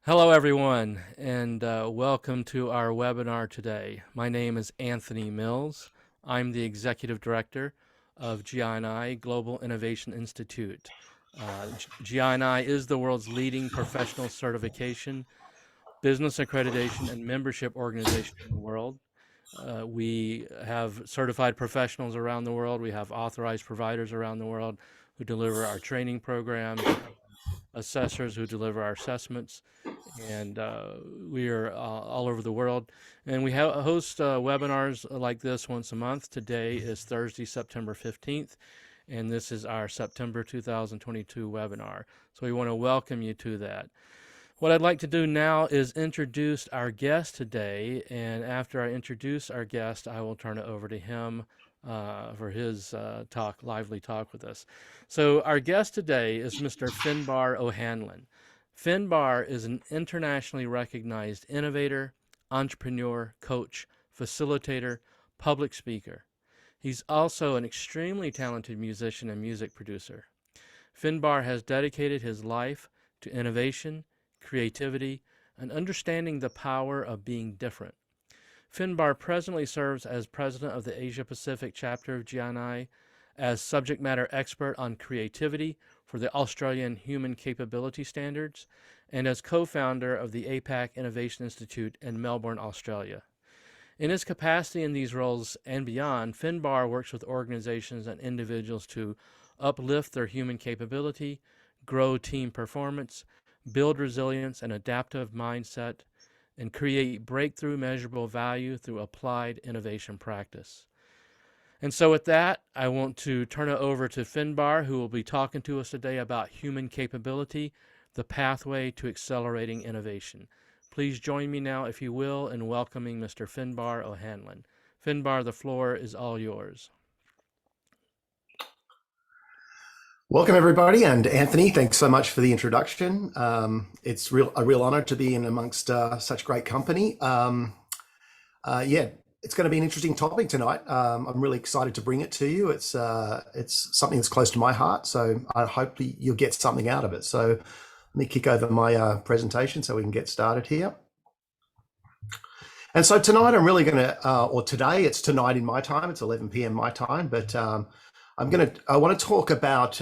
Hello, everyone, and welcome to our webinar today. My name is Anthony Mills. I'm the Executive Director of GI&I, Global Innovation Institute. GI&I is the world's leading professional certification, business accreditation, and membership organization in the world. We have certified professionals around the world. We have authorized providers around the world who deliver our training programs. We have assessors who deliver our assessments, and we are all over the world. And we host webinars like this once a month. Today is Thursday, September 15th, and this is our September 2022 webinar. So we want to welcome you to that. What I'd like to do now is introduce our guest today, and after I introduce our guest, I will turn it over to him for his lively talk with us. So our guest today is Mr. Finbar O'Hanlon. Finbar is an internationally recognized innovator, entrepreneur, coach, facilitator, public speaker. He's also an extremely talented musician and music producer. Finbar has dedicated his life to innovation, creativity, and understanding the power of being different. Finbar presently serves as president of the Asia Pacific chapter of GI&I, as subject matter expert on creativity for the Australian Human Capability Standards, and as co-founder of the APAC Innovation Institute in Melbourne, Australia. In his capacity in these roles and beyond, Finbar works with organizations and individuals to uplift their human capability, grow team performance, build resilience and adaptive mindset, and create breakthrough measurable value through applied innovation practice. And so with that, I want to turn it over to Finbar, who will be talking to us today about human capability, the pathway to accelerating innovation. Please join me now, if you will, in welcoming Mr. Finbar O'Hanlon. Finbar, the floor is all yours. Welcome, everybody, and Anthony, thanks so much for the introduction. It's a real honor to be in amongst such great company. Yeah, it's going to be an interesting topic tonight. I'm really excited to bring it to you. It's something that's close to my heart, so I hope you'll get something out of it. So let me kick over my presentation so we can get started here. And so tonight I'm really going to, or today, it's tonight in my time, it's 11 p.m. my time, but I want to talk about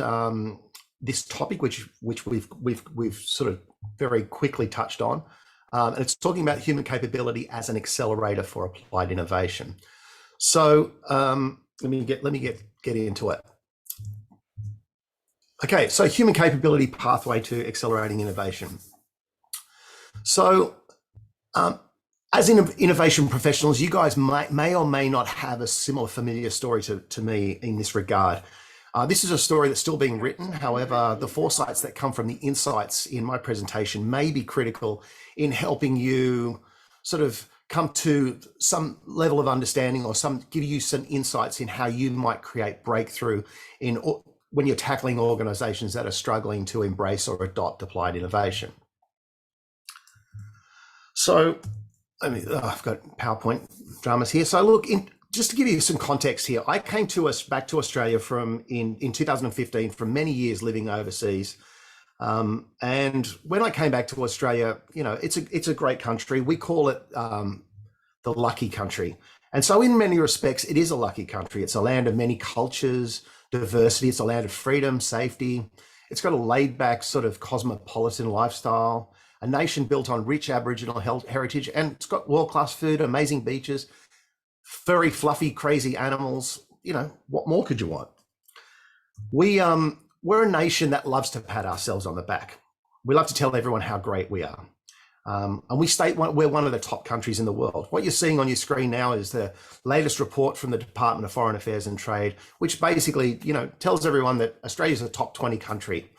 this topic, which we've sort of very quickly touched on, and it's talking about human capability as an accelerator for applied innovation. So let me get into it. Okay, so human capability pathway to accelerating innovation. So as innovation professionals, you guys may or may not have a similar familiar story to me in this regard. This is a story that's still being written. However, the foresights that come from the insights in my presentation may be critical in helping you sort of come to some level of understanding or give you some insights in how you might create breakthrough when you're tackling organizations that are struggling to embrace or adopt applied innovation. So, I've got PowerPoint dramas here. So look, just to give you some context here, I came back to Australia in 2015 from many years living overseas. And when I came back to Australia, you know, it's a great country. We call it the lucky country. And so in many respects, it is a lucky country. It's a land of many cultures, diversity. It's a land of freedom, safety. It's got a laid back sort of cosmopolitan lifestyle, a nation built on rich Aboriginal heritage, and it's got world-class food, amazing beaches, furry, fluffy, crazy animals. You know, what more could you want? We're a nation that loves to pat ourselves on the back. We love to tell everyone how great we are. And we state we're one of the top countries in the world. What you're seeing on your screen now is the latest report from the Department of Foreign Affairs and Trade, which basically, you know, tells everyone that Australia is a top 20 country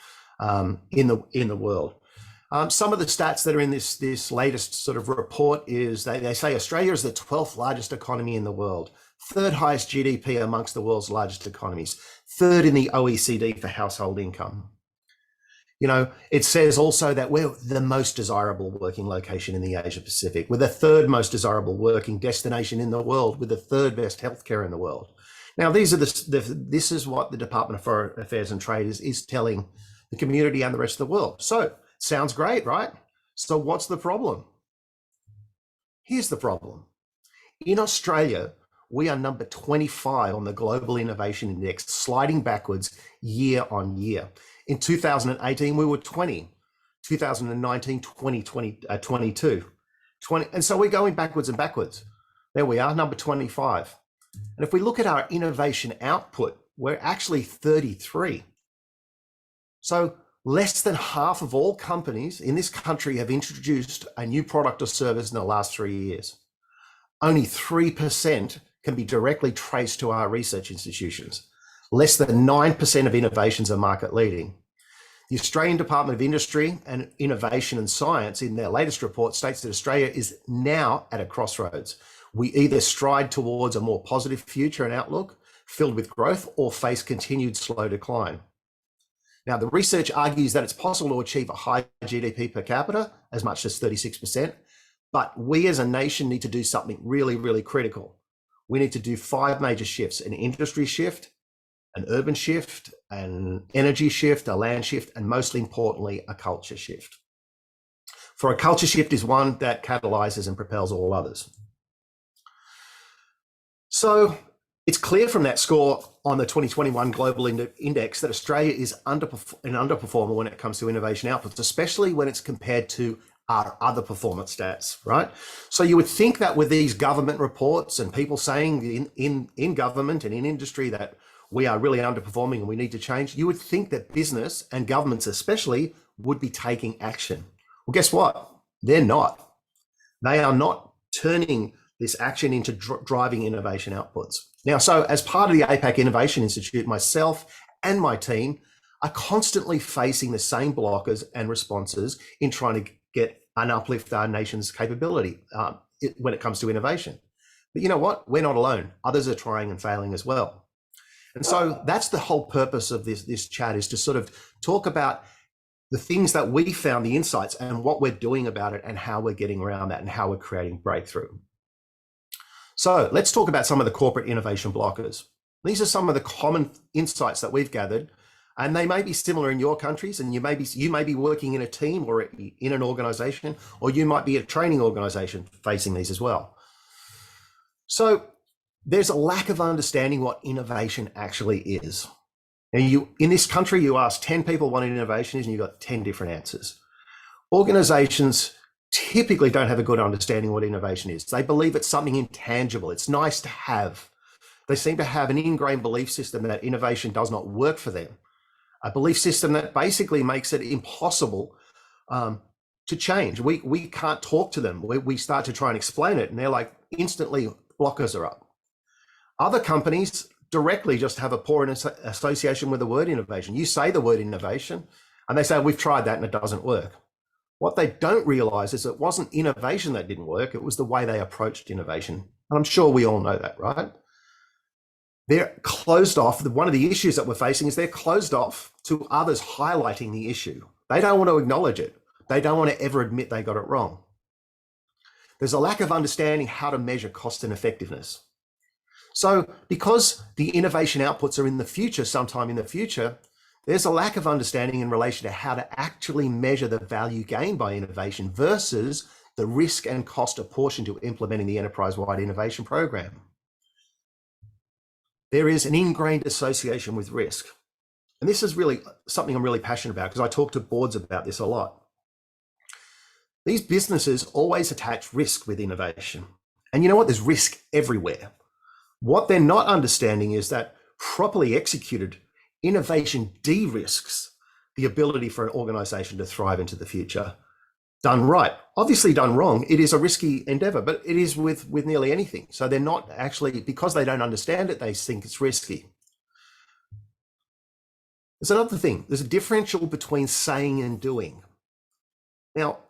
in the world. Some of the stats that are in this latest sort of report is they say Australia is the 12th largest economy in the world, third highest GDP amongst the world's largest economies, third in the OECD for household income. You know, it says also that we're the most desirable working location in the Asia Pacific. We're the third most desirable working destination in the world, with the third best healthcare in the world. Now, these are this is what the Department of Foreign Affairs and Trade is telling the community and the rest of the world. So sounds great, right? So what's the problem? Here's the problem. In Australia, we are number 25 on the Global Innovation Index, sliding backwards year on year. In 2018, we were 20. 2019, 22. 20, and so we're going backwards and backwards. There we are, number 25. And if we look at our innovation output, we're actually 33. So less than half of all companies in this country have introduced a new product or service in the last 3 years. Only 3% can be directly traced to our research institutions. Less than 9% of innovations are market leading. The Australian Department of Industry and Innovation and Science in their latest report states that Australia is now at a crossroads. We either stride towards a more positive future and outlook filled with growth or face continued slow decline. Now, the research argues that it's possible to achieve a high GDP per capita, as much as 36%, but we as a nation need to do something really, really critical. We need to do 5 major shifts: an industry shift, an urban shift, an energy shift, a land shift, and most importantly, a culture shift. For a culture shift is one that catalyzes and propels all others. So it's clear from that score on the 2021 Global Index that Australia is an underperformer when it comes to innovation outputs, especially when it's compared to our other performance stats, right? So you would think that with these government reports and people saying in government and in industry that we are really underperforming and we need to change, you would think that business and governments especially would be taking action. Well, guess what? They're not. They are not turning this action into driving innovation outputs. Now, so as part of the APAC Innovation Institute, myself and my team are constantly facing the same blockers and responses in trying to get and uplift our nation's capability when it comes to innovation. But you know what? We're not alone. Others are trying and failing as well. And so that's the whole purpose of this chat, is to sort of talk about the things that we found, the insights, and what we're doing about it and how we're getting around that and how we're creating breakthrough. So let's talk about some of the corporate innovation blockers. These are some of the common insights that we've gathered, and they may be similar in your countries, and you may be working in a team or in an organization, or you might be a training organization facing these as well. So there's a lack of understanding what innovation actually is. Now, in this country, you ask 10 people what innovation is, and you've got 10 different answers. Organizations typically don't have a good understanding what innovation is. They believe it's something intangible. It's nice to have. They seem to have an ingrained belief system that innovation does not work for them. A belief system that basically makes it impossible to change. We can't talk to them. We start to try and explain it, and they're like, instantly blockers are up. Other companies directly just have a poor association with the word innovation. You say the word innovation, and they say, we've tried that and it doesn't work. What they don't realize is it wasn't innovation that didn't work. It was the way they approached innovation. And I'm sure we all know that, right? They're closed off. One of the issues that we're facing is they're closed off to others highlighting the issue. They don't want to acknowledge it. They don't want to ever admit they got it wrong. There's a lack of understanding how to measure cost and effectiveness. So because the innovation outputs are in the future, sometime in the future, there's a lack of understanding in relation to how to actually measure the value gained by innovation versus the risk and cost apportioned to implementing the enterprise-wide innovation program. There is an ingrained association with risk. And this is really something I'm really passionate about, because I talk to boards about this a lot. These businesses always attach risk with innovation. And you know what? There's risk everywhere. What they're not understanding is that properly executed, innovation de-risks the ability for an organization to thrive into the future. Done right. Obviously done wrong, it is a risky endeavor, but it is with nearly anything. So they're not actually, because they don't understand it, they think it's risky. There's another thing. There's a differential between saying and doing. Now,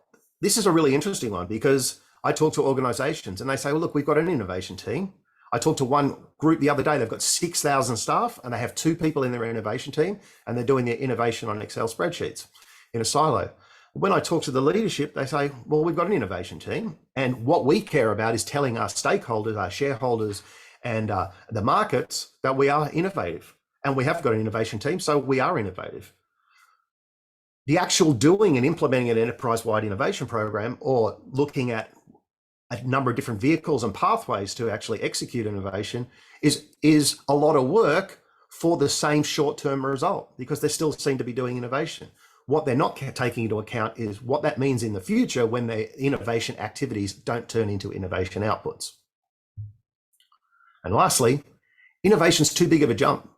this is a really interesting one, because I talk to organizations and they say, well, look, we've got an innovation team. I talked to one group the other day, they've got 6,000 staff and they have 2 people in their innovation team, and they're doing their innovation on Excel spreadsheets in a silo. When I talk to the leadership, they say, well, we've got an innovation team, and what we care about is telling our stakeholders, our shareholders, and the markets that we are innovative. And we have got an innovation team, so we are innovative. The actual doing and implementing an enterprise-wide innovation program, or looking at a number of different vehicles and pathways to actually execute innovation, is a lot of work for the same short-term result, because they still seem to be doing innovation. What they're not taking into account is what that means in the future when their innovation activities don't turn into innovation outputs. And lastly, innovation's too big of a jump.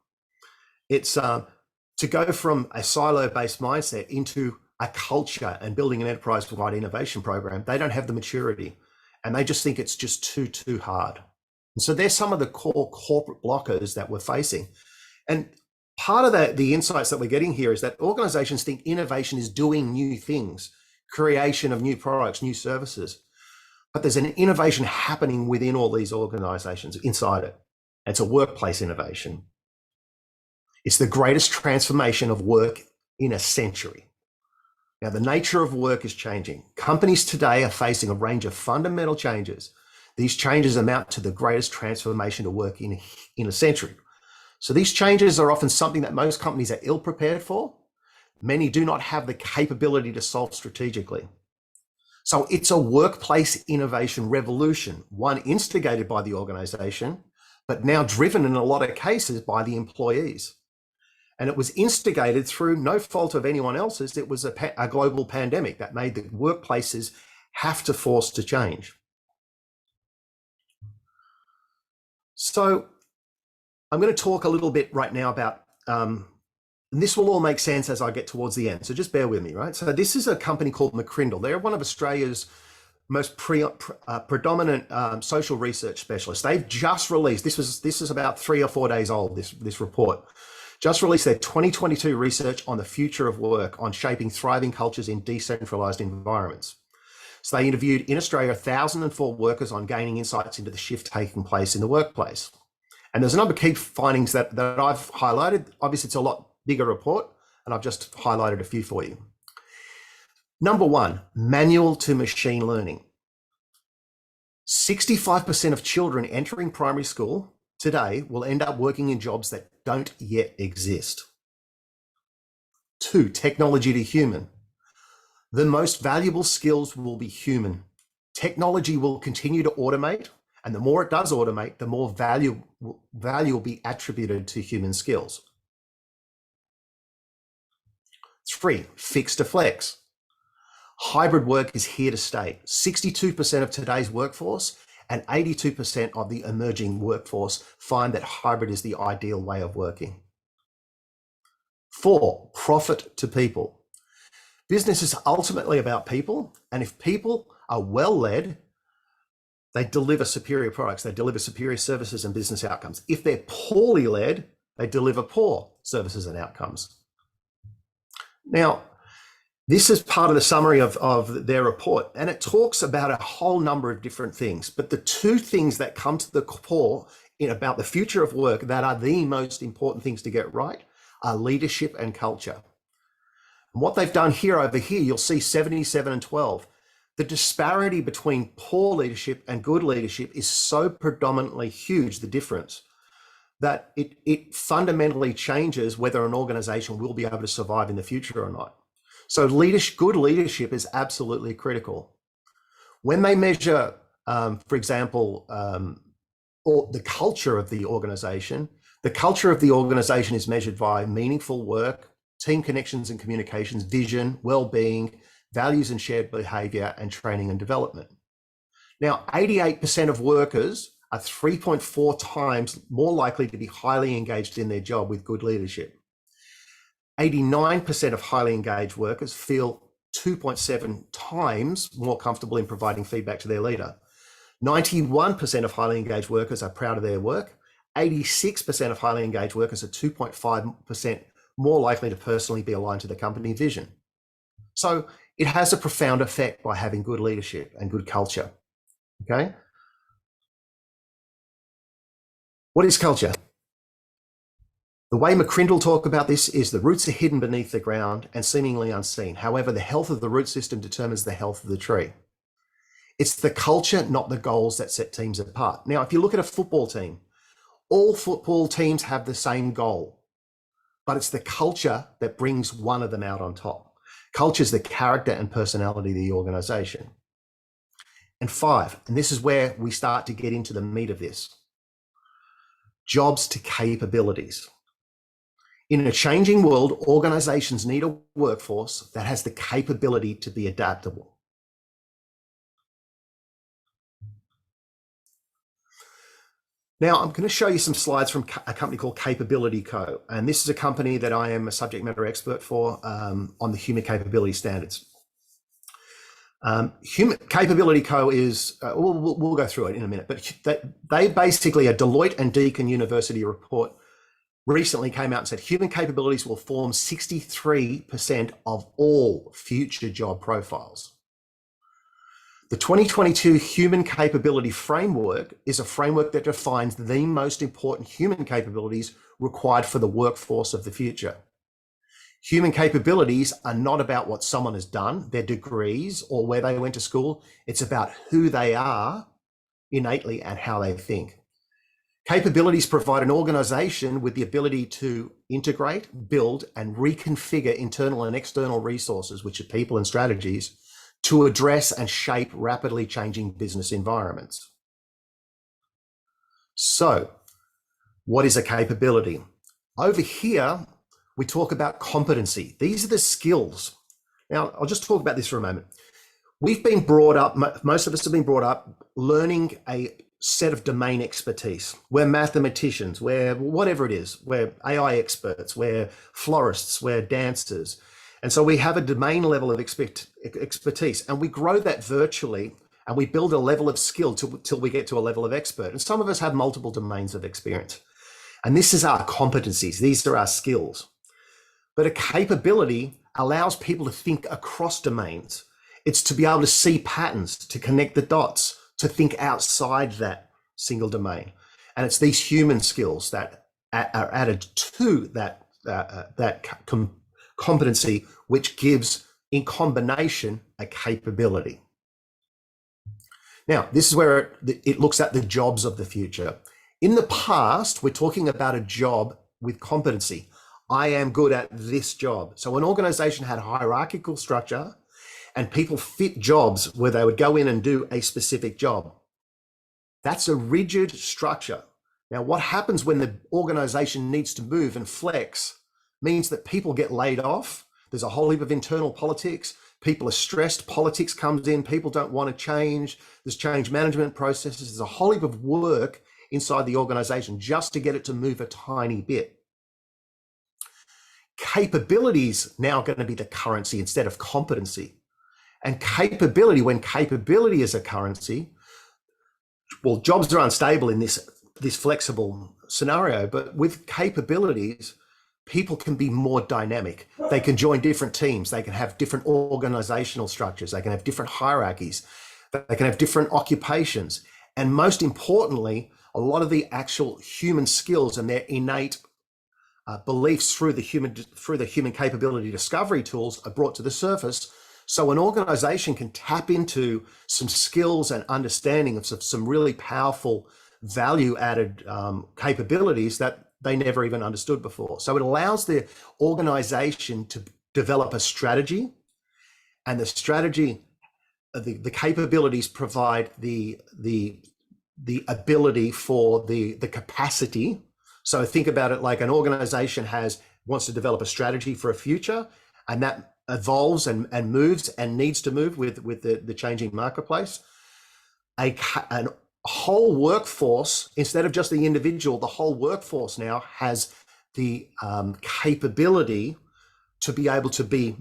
It's to go from a silo-based mindset into a culture and building an enterprise-wide innovation program. They don't have the maturity, and they just think it's just too hard. And so there's some of the core corporate blockers that we're facing. And part of the insights that we're getting here is that organizations think innovation is doing new things, creation of new products, new services. But there's an innovation happening within all these organizations inside it. It's a workplace innovation. It's the greatest transformation of work in a century. Now, the nature of work is changing. Companies today are facing a range of fundamental changes. These changes amount to the greatest transformation of work in a century. So these changes are often something that most companies are ill prepared for. Many do not have the capability to solve strategically. So it's a workplace innovation revolution, one instigated by the organization, but now driven in a lot of cases by the employees. And it was instigated through no fault of anyone else's. It was a global pandemic that made the workplaces have to force to change. So I'm going to talk a little bit right now about, and this will all make sense as I get towards the end. So just bear with me, right? So this is a company called McCrindle. They're one of Australia's most predominant social research specialists. They've just released, this is about 3 or 4 days old, this report. Just released their 2022 research on the future of work, on shaping thriving cultures in decentralized environments. So they interviewed in Australia 1,004 workers on gaining insights into the shift taking place in the workplace. And there's a number of key findings that I've highlighted. Obviously, it's a lot bigger report, and I've just highlighted a few for you. Number one, manual to machine learning. 65% of children entering primary school today will end up working in jobs that don't yet exist. 2, technology to human. The most valuable skills will be human. Technology will continue to automate, and the more it does automate, the more value will be attributed to human skills. 3, fix to flex. Hybrid work is here to stay. 62% of today's workforce and 82% of the emerging workforce find that hybrid is the ideal way of working. 4, profit to people. Business is ultimately about people, and if people are well led, they deliver superior products, they deliver superior services and business outcomes. If they're poorly led, they deliver poor services and outcomes. Now, this is part of the summary of their report, and it talks about a whole number of different things. But the 2 things that come to the core about the future of work that are the most important things to get right are leadership and culture. And what they've done over here, you'll see 77 and 12. The disparity between poor leadership and good leadership is so predominantly huge, the difference, that it fundamentally changes whether an organization will be able to survive in the future or not. So good leadership is absolutely critical. When they measure, for example, the culture of the organization is measured by meaningful work, team connections and communications, vision, well-being, values and shared behavior, and training and development. Now, 88% of workers are 3.4 times more likely to be highly engaged in their job with good leadership. 89% of highly engaged workers feel 2.7 times more comfortable in providing feedback to their leader. 91% of highly engaged workers are proud of their work. 86% of highly engaged workers are 2.5% more likely to personally be aligned to the company vision. So it has a profound effect by having good leadership and good culture. Okay. What is culture? The way McCrindle talk about this is the roots are hidden beneath the ground and seemingly unseen. However, the health of the root system determines the health of the tree. It's the culture, not the goals, that set teams apart. Now, if you look at a football team, all football teams have the same goal, but it's the culture that brings one of them out on top. Culture is the character and personality of the organization. And 5, and this is where we start to get into the meat of this, jobs to capabilities. In a changing world, organizations need a workforce that has the capability to be adaptable. Now, I'm going to show you some slides from a company called Capability Co. And this is a company that I am a subject matter expert for on the human capability standards. Human Capability Co. is, we'll go through it in a minute, but they basically, a Deloitte and Deakin University report recently came out and said human capabilities will form 63% of all future job profiles. The 2022 Human Capability Framework is a framework that defines the most important human capabilities required for the workforce of the future. Human capabilities are not about what someone has done, their degrees, or where they went to school. It's about who they are innately and how they think. Capabilities provide an organization with the ability to integrate, build, and reconfigure internal and external resources, which are people and strategies, to address and shape rapidly changing business environments. So, what is a capability? Over here, we talk about competency. These are the skills. Now, I'll just talk about this for a moment. We've been brought up, most of us have been brought up learning a set of domain expertise. We're mathematicians, we're whatever it is, we're AI experts, we're florists, we're dancers. And so we have a domain level of expertise, and we grow that virtually, and we build a level of skill till we get to a level of expert. And some of us have multiple domains of experience. And this is our competencies. These are our skills. But a capability allows people to think across domains. It's to be able to see patterns, to connect the dots, to think outside that single domain. And it's these human skills that are added to that competency, which gives, in combination, a capability. Now, this is where it looks at the jobs of the future. In the past, we're talking about a job with competency. I am good at this job. So an organization had a hierarchical structure, and people fit jobs where they would go in and do a specific job. That's a rigid structure. Now, what happens when the organization needs to move and flex means that people get laid off. There's a whole heap of internal politics. People are stressed. Politics comes in. People don't want to change. There's change management processes. There's a whole heap of work inside the organization just to get it to move a tiny bit. Capabilities now going to be the currency instead of competency. And capability, when capability is a currency, well, jobs are unstable in this flexible scenario, but with capabilities, people can be more dynamic. They can join different teams. They can have different organizational structures. They can have different hierarchies. They can have different occupations. And most importantly, a lot of the actual human skills and their innate beliefs through the human capability discovery tools are brought to the surface. So an organization can tap into some skills and understanding of some really powerful value-added capabilities that they never even understood before. So it allows the organization to develop a strategy, and the strategy, the capabilities provide the ability for the capacity. So think about it like an organization wants to develop a strategy for a future, and that evolves and moves and needs to move with the changing marketplace. A whole workforce, instead of just the individual, the whole workforce now has the capability to be able to be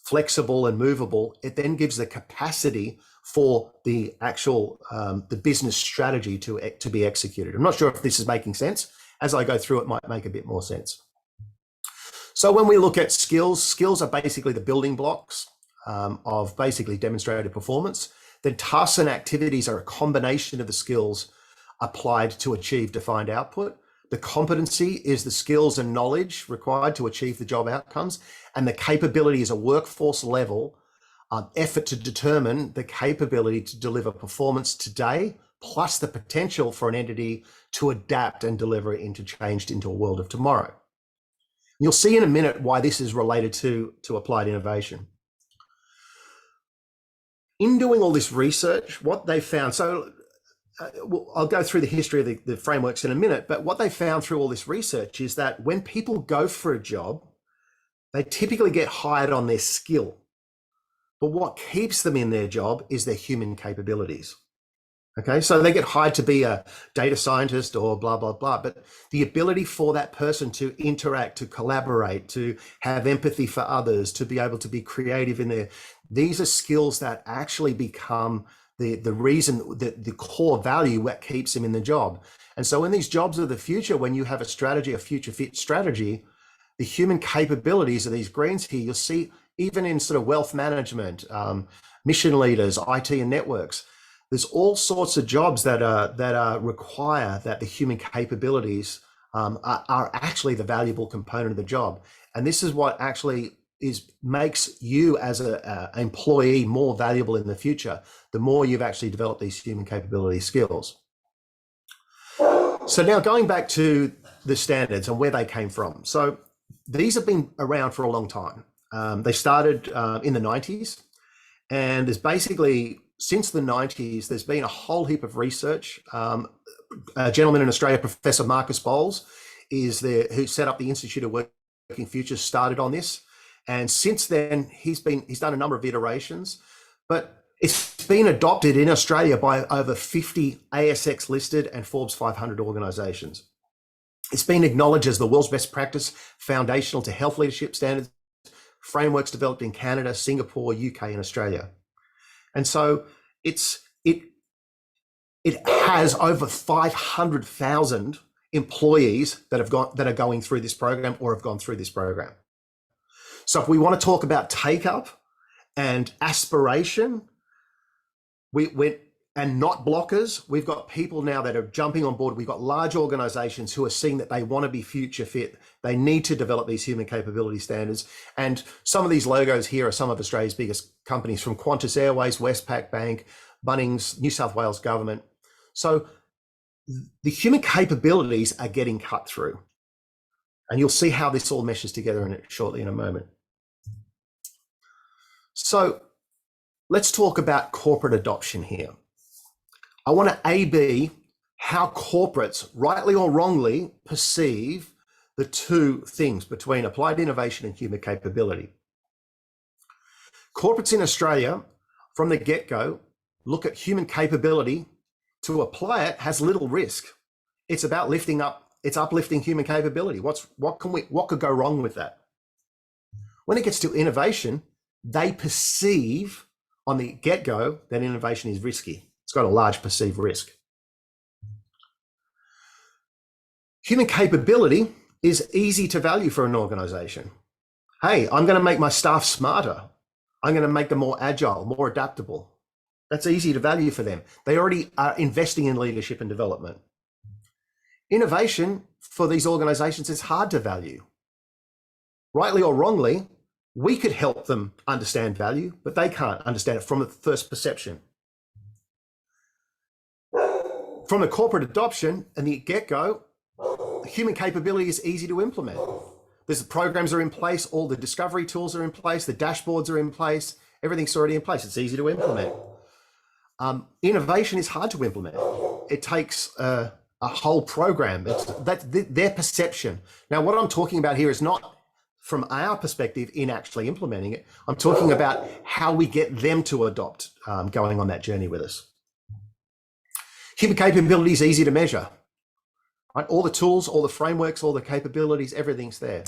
flexible and movable. It then gives the capacity for the actual the business strategy to be executed. I'm not sure if this is making sense. As I go through, it might make a bit more sense. So when we look at skills are basically the building blocks of basically demonstrated performance. Then tasks and activities are a combination of the skills applied to achieve defined output. The competency is the skills and knowledge required to achieve the job outcomes. And the capability is a workforce level effort to determine the capability to deliver performance today, plus the potential for an entity to adapt and deliver changed into a world of tomorrow. You'll see in a minute why this is related to applied innovation. in doing all this research, what they found, I'll go through the history of the frameworks in a minute, but what they found through all this research is that when people go for a job, they typically get hired on their skill. But what keeps them in their job is their human capabilities. Okay, so they get hired to be a data scientist or blah, blah, blah. But the ability for that person to interact, to collaborate, to have empathy for others, to be able to be creative in there, these are skills that actually become the reason, the core value that keeps them in the job. And so in these jobs of the future, when you have a strategy, a future fit strategy, the human capabilities of these greens here, you'll see even in sort of wealth management, mission leaders, IT and networks, there's all sorts of jobs that require that the human capabilities are actually the valuable component of the job. And this is what actually makes you as an employee more valuable in the future, the more you've actually developed these human capability skills. So now going back to the standards and where they came from. So these have been around for a long time. They started in the 90s, and there's basically, since the 90s, there's been a whole heap of research. A gentleman in Australia, Professor Marcus Bowles, who set up the Institute of Working Futures, started on this. And since then, he's done a number of iterations, but it's been adopted in Australia by over 50 ASX listed and Forbes 500 organizations. It's been acknowledged as the world's best practice, foundational to health leadership standards, frameworks developed in Canada, Singapore, UK, and Australia. And so it has over 500,000 employees that are going through this program or have gone through this program. So if we want to talk about take up and aspiration, and not blockers, we've got people now that are jumping on board. We've got large organizations who are seeing that they want to be future fit. They need to develop these human capability standards. And some of these logos here are some of Australia's biggest companies, from Qantas Airways, Westpac Bank, Bunnings, New South Wales Government. So the human capabilities are getting cut through. And you'll see how this all meshes together shortly in a moment. So let's talk about corporate adoption here. I want to A/B how corporates, rightly or wrongly, perceive the two things between applied innovation and human capability. Corporates in Australia, from the get-go, look at human capability. To apply it has little risk. It's about uplifting human capability. What could go wrong with that? When it gets to innovation, they perceive on the get-go that innovation is risky. It's got a large perceived risk. Human capability is easy to value for an organization. Hey, I'm going to make my staff smarter. I'm going to make them more agile, more adaptable. That's easy to value for them. They already are investing in leadership and development. Innovation for these organizations is hard to value. Rightly or wrongly, we could help them understand value, but they can't understand it from the first perception. From the corporate adoption and the get-go, human capability is easy to implement. The programs are in place, all the discovery tools are in place, the dashboards are in place, everything's already in place. It's easy to implement. Innovation is hard to implement. It takes a whole program. That's their perception. Now, what I'm talking about here is not from our perspective in actually implementing it. I'm talking about how we get them to adopt, going on that journey with us. Human capability is easy to measure. Right? All the tools, all the frameworks, all the capabilities, everything's there.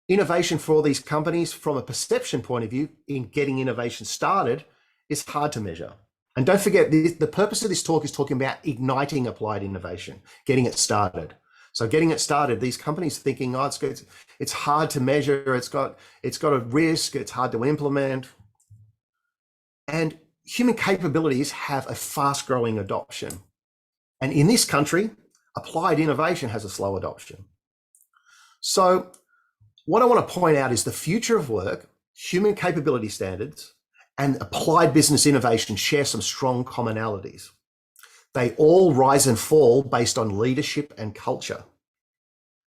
Innovation for all these companies, from a perception point of view, in getting innovation started, is hard to measure. And don't forget, the purpose of this talk is talking about igniting applied innovation, getting it started. So getting it started, these companies thinking, oh, it's hard to measure, it's got a risk, it's hard to implement. And human capabilities have a fast-growing adoption. And in this country, applied innovation has a slow adoption. So what I want to point out is the future of work, human capability standards, and applied business innovation share some strong commonalities. They all rise and fall based on leadership and culture.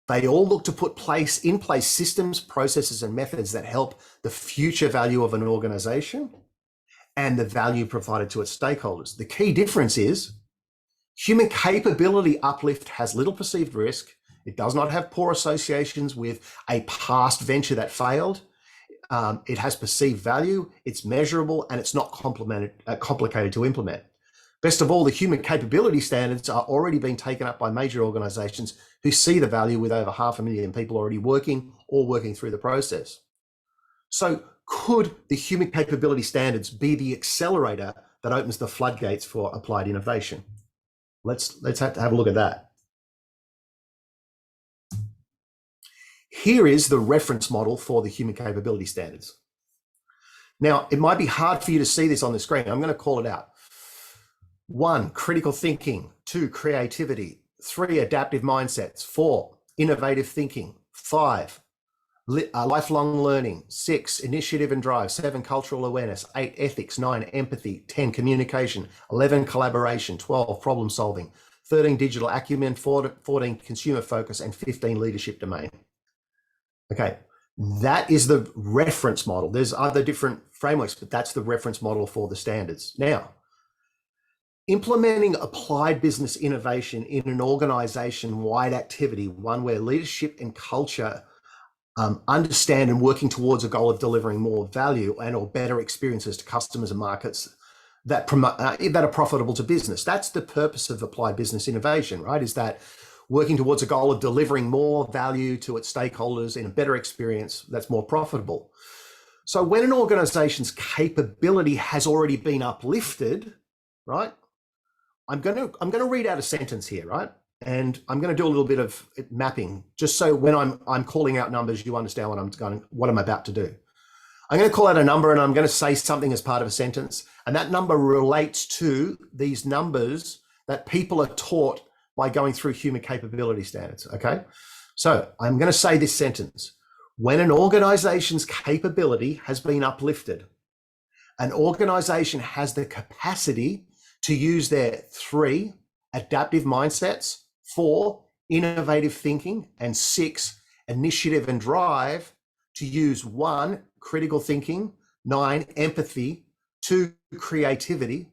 They all look to put in place systems, processes, and methods that help the future value of an organization and the value provided to its stakeholders. The key difference is human capability uplift has little perceived risk. It does not have poor associations with a past venture that failed. It has perceived value, it's measurable, and it's not complicated to implement. Best of all, the human capability standards are already being taken up by major organizations who see the value, with over 500,000 people already working or working through the process. So could the human capability standards be the accelerator that opens the floodgates for applied innovation? Let's have a look at that. Here is the reference model for the human capability standards. Now, it might be hard for you to see this on the screen. I'm going to call it out. 1, critical thinking. 2, creativity. 3, adaptive mindsets. 4, innovative thinking. 5, lifelong learning. 6, initiative and drive. 7, cultural awareness. 8, ethics. 9, empathy. 10, communication. 11, collaboration. 12, problem solving. 13, digital acumen. 14, consumer focus. And 15, leadership domain. Okay, that is the reference model. There's other different frameworks, but that's the reference model for the standards. Now, implementing applied business innovation in an organization-wide activity, one where leadership and culture understand and working towards a goal of delivering more value and or better experiences to customers and markets that are profitable to business. That's the purpose of applied business innovation, right? Is that working towards a goal of delivering more value to its stakeholders in a better experience that's more profitable. So when an organization's capability has already been uplifted, right? I'm going to read out a sentence here, right? And I'm going to do a little bit of mapping, just so when I'm calling out numbers, you understand what I'm about to do. I'm going to call out a number and I'm going to say something as part of a sentence, and that number relates to these numbers that people are taught by going through human capability standards, okay? So I'm going to say this sentence. When an organization's capability has been uplifted, an organization has the capacity to use their 3, adaptive mindsets, 4, innovative thinking, and 6, initiative and drive, to use 1, critical thinking, 9, empathy, 2, creativity,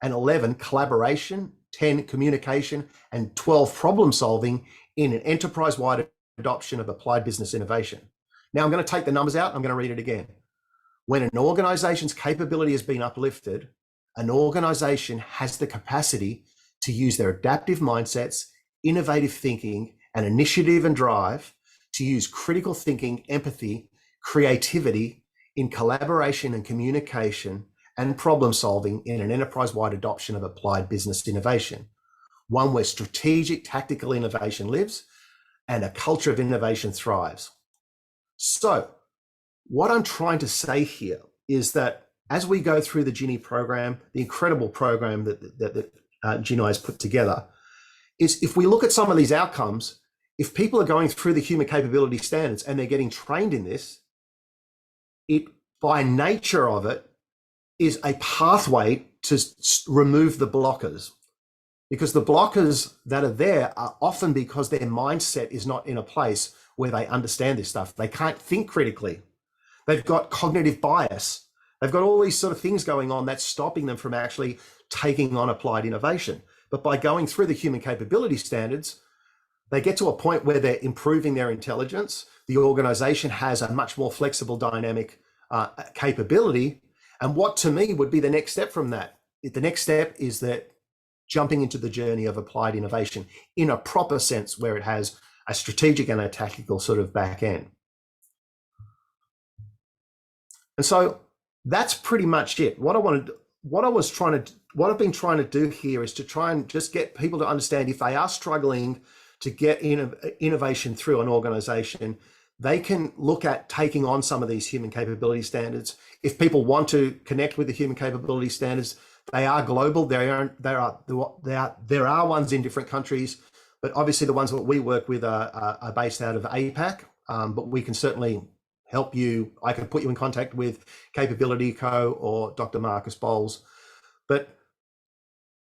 and 11, collaboration, 10, communication, and 12, problem solving in an enterprise-wide adoption of applied business innovation. Now I'm going to take the numbers out. I'm going to read it again. When an organization's capability has been uplifted, an organization has the capacity to use their adaptive mindsets, innovative thinking, and initiative and drive to use critical thinking, empathy, creativity in collaboration and communication and problem solving in an enterprise-wide adoption of applied business innovation, one where strategic tactical innovation lives and a culture of innovation thrives. So what I'm trying to say here is that as we go through the Ginny program, the incredible program that Ginny has put together, is if we look at some of these outcomes, if people are going through the human capability standards and they're getting trained in this, it by nature of it is a pathway to remove the blockers, because the blockers that are there are often because their mindset is not in a place where they understand this stuff. They can't think critically. They've got cognitive bias. They've got all these sort of things going on that's stopping them from actually taking on applied innovation. But by going through the human capability standards, they get to a point where they're improving their intelligence. The organization has a much more flexible dynamic capability. And what to me would be the next step from that? The next step is that jumping into the journey of applied innovation in a proper sense, where it has a strategic and a tactical sort of back end. And so that's pretty much it. What I've been trying to do here is to try and just get people to understand, if they are struggling to get innovation through an organization, they can look at taking on some of these human capability standards. If people want to connect with the human capability standards, they are global. There are ones in different countries, but obviously the ones that we work with are based out of APAC. But we can certainly help you. I can put you in contact with Capability Co. or Dr. Marcus Bowles. But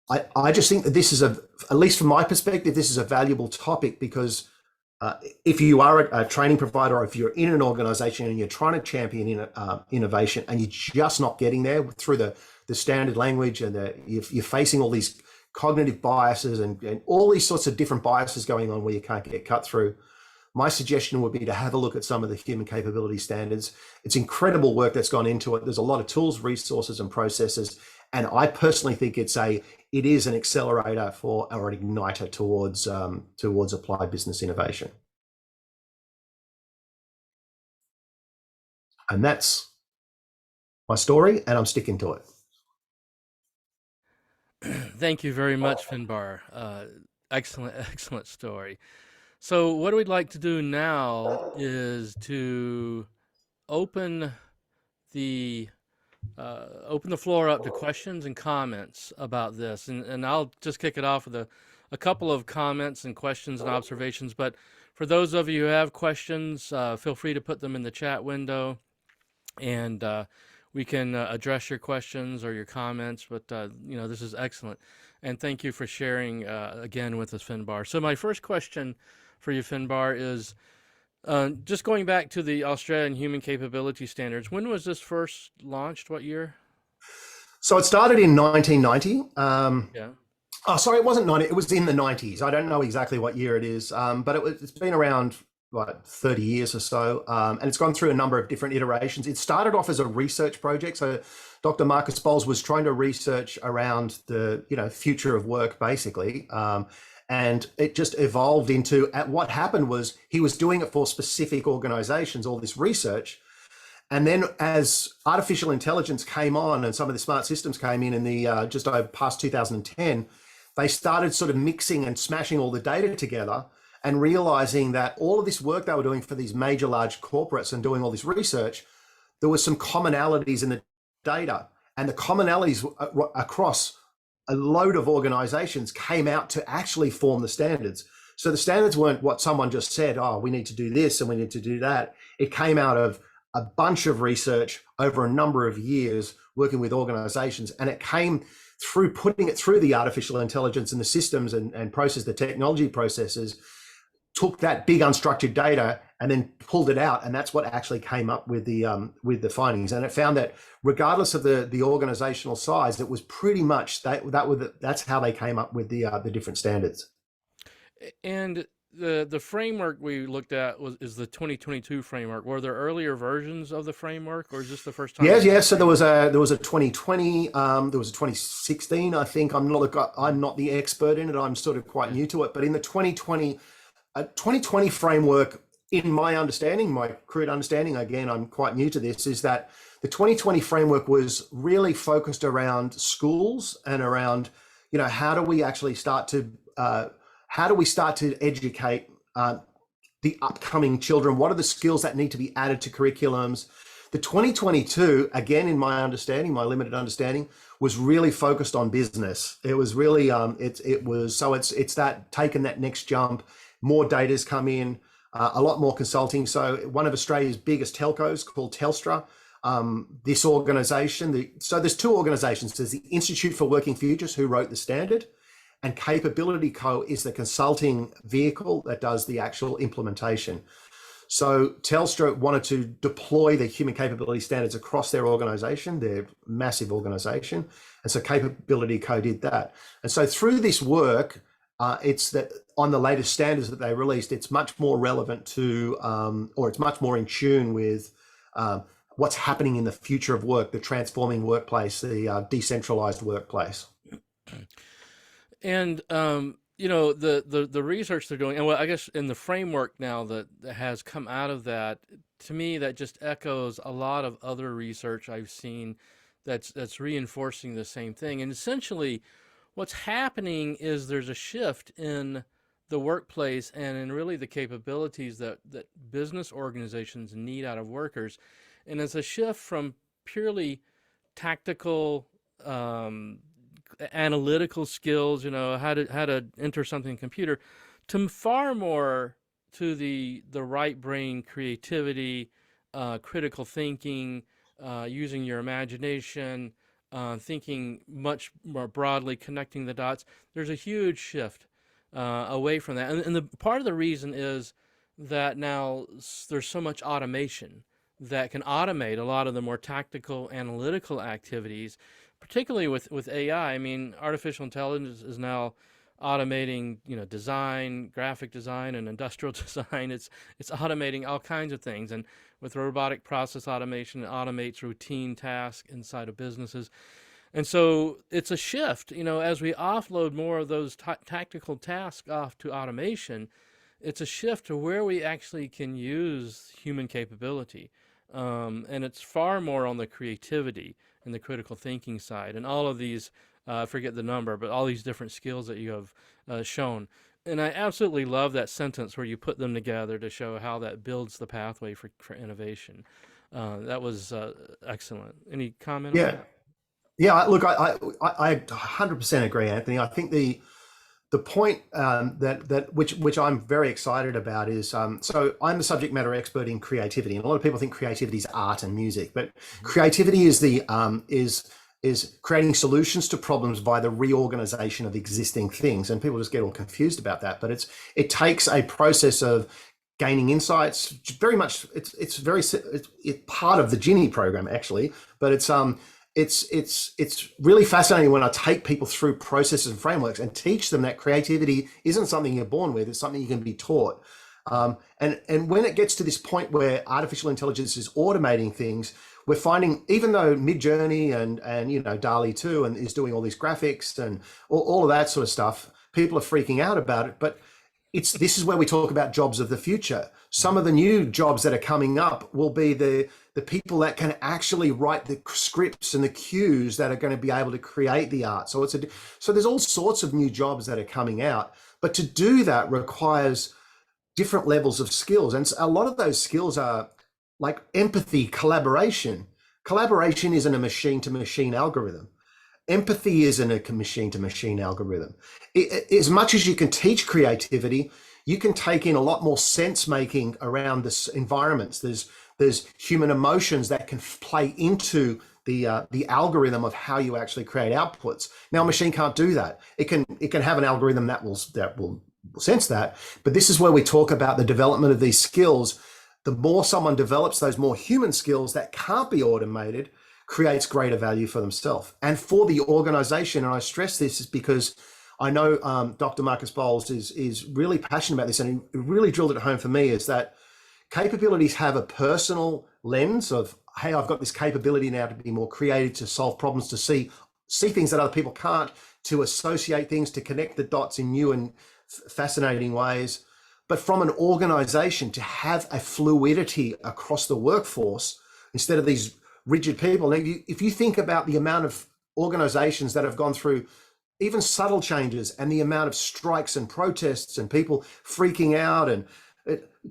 I just think that this is at least from my perspective, this is a valuable topic, because uh, if you are a training provider or if you're in an organization and you're trying to champion innovation and you're just not getting there through the standard language and you're facing all these cognitive biases and all these sorts of different biases going on where you can't get cut through, my suggestion would be to have a look at some of the human capability standards. It's incredible work that's gone into it. There's a lot of tools, resources, and processes. And I personally think it is an accelerator or an igniter towards applied business innovation. And that's my story, and I'm sticking to it. Thank you very much, Finbar. Excellent, excellent story. So what we'd like to do now is to open the open the floor up to questions and comments about this, and I'll just kick it off with a couple of comments and questions and observations. But for those of you who have questions, feel free to put them in the chat window, and we can address your questions or your comments. But this is excellent, and thank you for sharing again with us, Finbar. So my first question for you, Finbar, is just going back to the Australian Human Capability Standards. When was this first launched? What year? So it started in 1990. Yeah. Oh, sorry, it wasn't 90. It was in the 90s. I don't know exactly what year it is, but it's been around like 30 years or so, and it's gone through a number of different iterations. It started off as a research project. So Dr. Marcus Bowles was trying to research around the future of work, basically. And it just evolved into, what happened was he was doing it for specific organizations, all this research. And then as artificial intelligence came on and some of the smart systems came in the just over past 2010, they started sort of mixing and smashing all the data together and realizing that all of this work they were doing for these major large corporates and doing all this research, there were some commonalities in the data, and the commonalities across a load of organizations came out to actually form the standards. So the standards weren't what someone just said, oh, we need to do this and we need to do that. It came out of a bunch of research over a number of years working with organizations, and it came through putting it through the artificial intelligence and the systems and the technology processes, took that big unstructured data and then pulled it out, and that's what actually came up with the findings. And it found that regardless of the organizational size, it was pretty much that's how they came up with the different standards. And the framework we looked at is the 2022 framework. Were there earlier versions of the framework, or is this the first time? Yeah. So there was a 2020, there was a 2016. I think I'm not the expert in it. I'm sort of quite new to it. But in the 2020 framework, in my understanding, my crude understanding, again, I'm quite new to this, is that the 2020 framework was really focused around schools and around, how do we actually start to educate the upcoming children? What are the skills that need to be added to curriculums? The 2022, again, in my understanding, my limited understanding, was really focused on business. It was really, it's that taking that next jump. More data's come in, a lot more consulting. So one of Australia's biggest telcos called Telstra, this organization, so there's two organizations. There's the Institute for Working Futures, who wrote the standard, and Capability Co is the consulting vehicle that does the actual implementation. So Telstra wanted to deploy the human capability standards across their organization, their massive organization. And so Capability Co did that. And so through this work, it's that on the latest standards that they released, it's much more relevant to, or it's much more in tune with what's happening in the future of work, the transforming workplace, the decentralized workplace. And the research they're doing, and well, I guess in the framework now that has come out of that, to me, that just echoes a lot of other research I've seen that's reinforcing the same thing. And essentially, what's happening is there's a shift in the workplace and in really the capabilities that business organizations need out of workers. And it's a shift from purely tactical analytical skills, how to enter something in a computer, to far more to the right brain creativity, critical thinking, using your imagination, thinking much more broadly, connecting the dots. There's a huge shift away from that, and the part of the reason is that now there's so much automation that can automate a lot of the more tactical analytical activities, particularly with AI. I mean, artificial intelligence is now automating, design, graphic design, and industrial design. It's automating all kinds of things, and with robotic process automation, it automates routine tasks inside of businesses. And so it's a shift, as we offload more of those tactical tasks off to automation, it's a shift to where we actually can use human capability. And it's far more on the creativity and the critical thinking side. And all of these, I forget the number, but all these different skills that you have shown. And I absolutely love that sentence where you put them together to show how that builds the pathway for innovation. That was excellent. Any comment on Yeah. that? Yeah, look, I 100% agree, Anthony. I think the point that which I'm very excited about is so I'm the subject matter expert in creativity, and a lot of people think creativity is art and music, but creativity is the is creating solutions to problems by the reorganization of existing things, and people just get all confused about that. But it takes a process of gaining insights. Very much, it's part of the Ginny program actually, but it's really fascinating when I take people through processes and frameworks and teach them that creativity isn't something you're born with; it's something you can be taught. And when it gets to this point where artificial intelligence is automating things, we're finding, even though Midjourney and DALL-E 2 and is doing all these graphics and all of that sort of stuff, people are freaking out about it. But this is where we talk about jobs of the future. Some of the new jobs that are coming up will be the people that can actually write the scripts and the cues that are going to be able to create the art. So there's all sorts of new jobs that are coming out. But to do that requires different levels of skills. And a lot of those skills are like empathy, collaboration. Collaboration isn't a machine-to-machine algorithm. Empathy isn't a machine-to-machine algorithm. As much as you can teach creativity, you can take in a lot more sense-making around this environments. There's human emotions that can play into the algorithm of how you actually create outputs. Now, a machine can't do that. It can have an algorithm that will sense that. But this is where we talk about the development of these skills. The more someone develops those more human skills that can't be automated, creates greater value for themselves and for the organization. And I stress this is because I know Dr. Marcus Bowles is really passionate about this, and he really drilled it home for me, is that capabilities have a personal lens of, hey, I've got this capability now to be more creative, to solve problems, to see things that other people can't, to associate things, to connect the dots in new and fascinating ways. But from an organization, to have a fluidity across the workforce instead of these rigid people. Now, if you think about the amount of organizations that have gone through even subtle changes and the amount of strikes and protests and people freaking out, and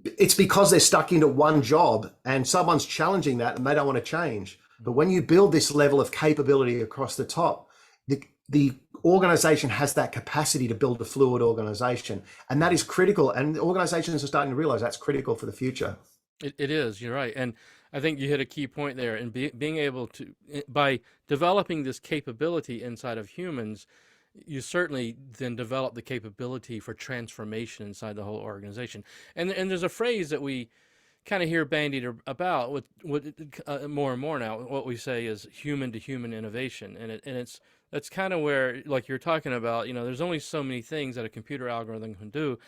it's because they're stuck into one job and someone's challenging that and they don't want to change. But when you build this level of capability across the top, the organization has that capacity to build a fluid organization, and that is critical. And organizations are starting to realize that's critical for the future. It is, you're right. And I think you hit a key point there. And being able to, by developing this capability inside of humans, you certainly then develop the capability for transformation inside the whole organization. And there's a phrase that we kind of hear bandied about with more and more now. What we say is human to human innovation, and that's kind of where, like you're talking about, there's only so many things that a computer algorithm can do.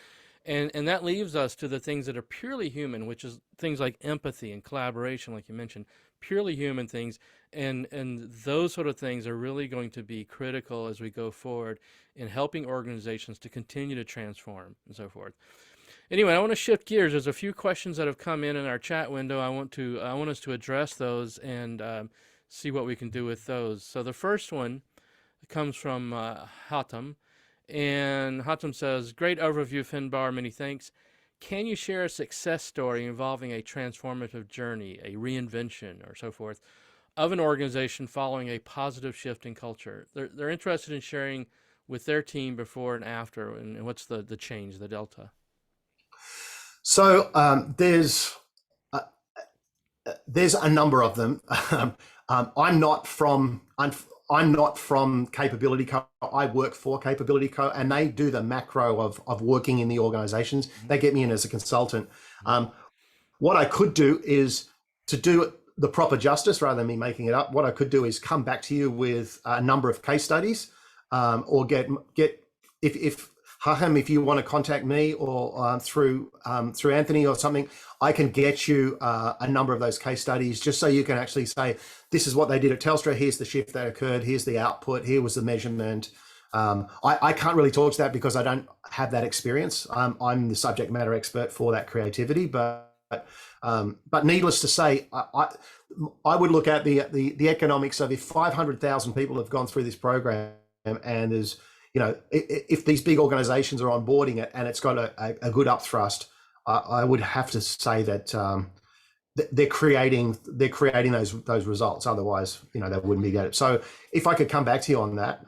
And that leaves us to the things that are purely human, which is things like empathy and collaboration, like you mentioned, purely human things. And those sort of things are really going to be critical as we go forward in helping organizations to continue to transform and so forth. Anyway, I want to shift gears. There's a few questions that have come in our chat window. I want us to address those and see what we can do with those. So the first one comes from Hatem. And Hatem says, great overview, Finbar, many thanks. Can you share a success story involving a transformative journey, a reinvention, or so forth, of an organization following a positive shift in culture? They're interested in sharing with their team before and after, and what's the change, the delta? So there's a number of them. I'm not from Capability Co. I work for Capability Co. and they do the macro of working in the organizations. They get me in as a consultant. What I could do is to do it the proper justice rather than me making it up. What I could do is come back to you with a number of case studies, or get if Haham, if you want to contact me or through Anthony or something, I can get you a number of those case studies just so you can actually say, this is what they did at Telstra. Here's the shift that occurred. Here's the output. Here was the measurement. I can't really talk to that because I don't have that experience. I'm the subject matter expert for that creativity, but needless to say, I would look at the economics of if 500,000 people have gone through this program, and there's, if these big organizations are onboarding it and it's got a good upthrust, I would have to say that they're creating those results. Otherwise, they wouldn't be good. So if I could come back to you on that,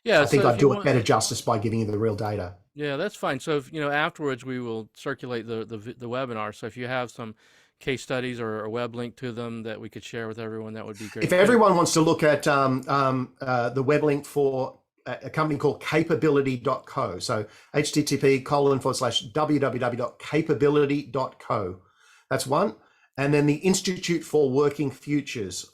yeah, I think so I'd do it better justice by giving you the real data. Yeah, that's fine. So if, afterwards we will circulate the webinar. So if you have some case studies or a web link to them that we could share with everyone, that would be great. If everyone wants to look at the web link for a company called capability.co, so http://www.capability.co, that's one. And then the Institute for Working Futures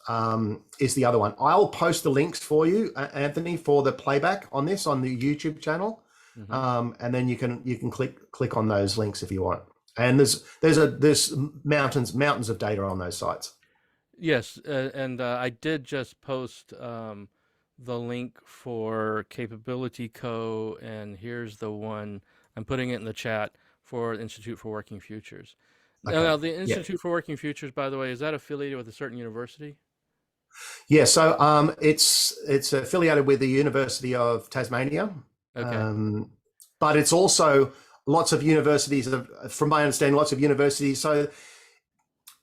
is the other one. I'll post the links for you, Anthony, for the playback on this on the YouTube channel. And then you can click on those links if you want. And there's mountains of data on those sites. Yes, and I did just post the link for Capability Co. And here's the one I'm putting it in the chat for Institute for Working Futures. Okay. Now, the Institute for Working Futures, by the way, is that affiliated with a certain university? Yeah, so it's affiliated with the University of Tasmania. Okay. But it's also lots of universities, from my understanding, lots of universities. So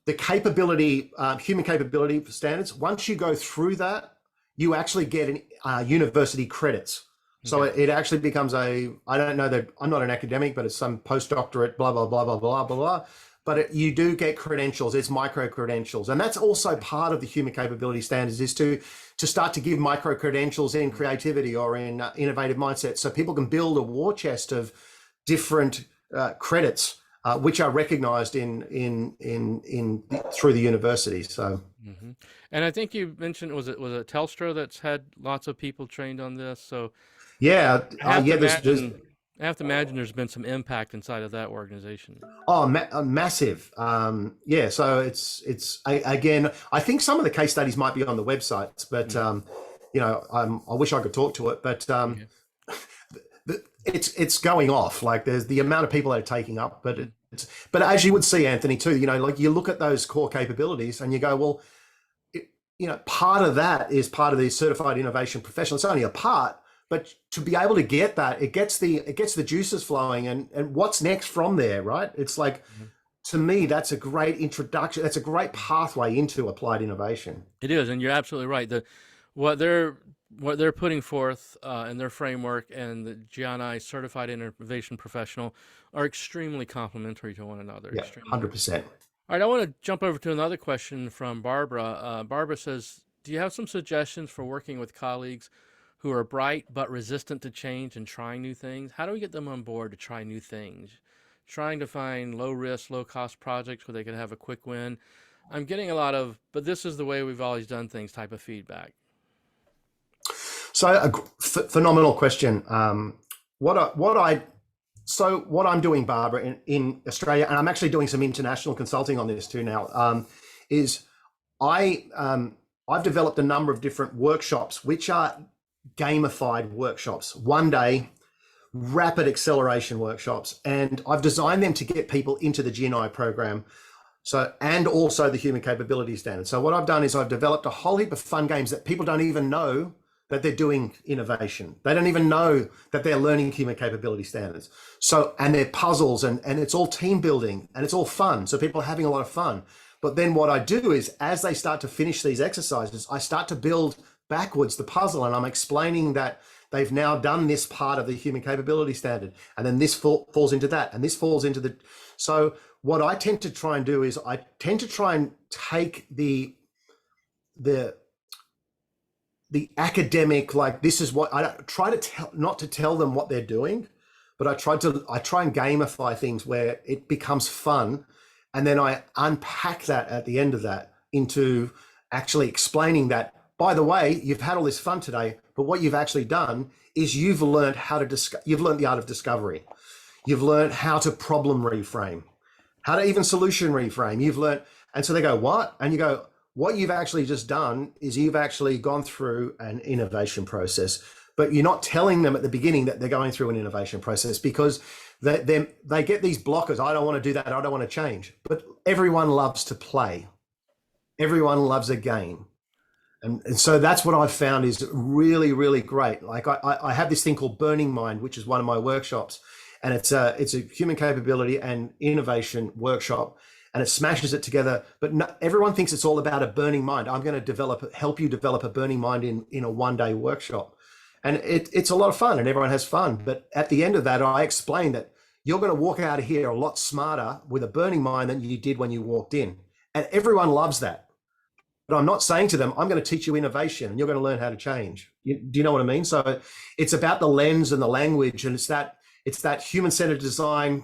the capability, human capability standards, once you go through that, you actually get university credits. So it actually becomes I don't know that, I'm not an academic, but it's some postdoctorate, blah, blah, blah, blah, blah, blah, blah. But you do get credentials. It's micro credentials. And that's also part of the human capability standards, is to start to give micro credentials in creativity or in innovative mindset, so people can build a war chest of different credits, which are recognized in through the university. So. And I think you mentioned, was it Telstra that's had lots of people trained on this? So yeah, I have to imagine there's been some impact inside of that organization. Oh, massive. Yeah, so it's again, I think some of the case studies might be on the websites, but I wish I could talk to it, but it's going off. Like, there's the amount of people that are taking up, but as you would see, Anthony, too, like you look at those core capabilities and you go, well, part of that is part of the certified innovation professional. It's only a part. But to be able to get that, it gets the juices flowing, and what's next from there, right? It's like, to me, that's a great introduction. That's a great pathway into applied innovation. It is, and you're absolutely right. What they're putting forth in their framework and the GI certified innovation professional are extremely complementary to one another. Yeah, 100%. All right, I want to jump over to another question from Barbara. Barbara says, do you have some suggestions for working with colleagues who are bright but resistant to change and trying new things? How do we get them on board to try new things? Trying to find low risk, low cost projects where they could have a quick win. I'm getting a lot of, but this is the way we've always done things type of feedback. So a phenomenal question. What I'm doing, Barbara, in Australia, and I'm actually doing some international consulting on this too now, is I've developed a number of different workshops, which are gamified workshops, 1 day rapid acceleration workshops, and I've designed them to get people into the GNI program, and also the human capability standard. So what I've done is I've developed a whole heap of fun games that people don't even know that they're doing innovation. They don't even know that they're learning human capability standards. So, and they're puzzles, and it's all team building, and it's all fun. So people are having a lot of fun. But then what I do is, as they start to finish these exercises, I start to build backwards the puzzle, and I'm explaining that they've now done this part of the human capability standard, and then this falls into that, and this falls into the. So what I tend to try and do is I tend to try and take the academic, like, this is what I try to tell, not to tell them what they're doing, but I try and gamify things where it becomes fun, and then I unpack that at the end of that into actually explaining that, by the way, you've had all this fun today, but what you've actually done is you've learned you've learned the art of discovery. You've learned how to problem reframe, how to even solution reframe. You've learned, and so they go, what? And you go, what you've actually just done is you've actually gone through an innovation process, but you're not telling them at the beginning that they're going through an innovation process, because they get these blockers. I don't want to do that. I don't want to change. But everyone loves to play. Everyone loves a game. And so that's what I've found is really, really great. Like I have this thing called Burning Mind, which is one of my workshops, and it's a human capability and innovation workshop, and it smashes it together. But everyone thinks it's all about a burning mind. I'm going to help you develop a burning mind in a one-day workshop, and it's a lot of fun, and everyone has fun. But at the end of that, I explain that you're going to walk out of here a lot smarter with a burning mind than you did when you walked in, and everyone loves that. But I'm not saying to them, I'm going to teach you innovation and you're going to learn how to change. Do you know what I mean? So it's about the lens and the language, and it's that human-centered design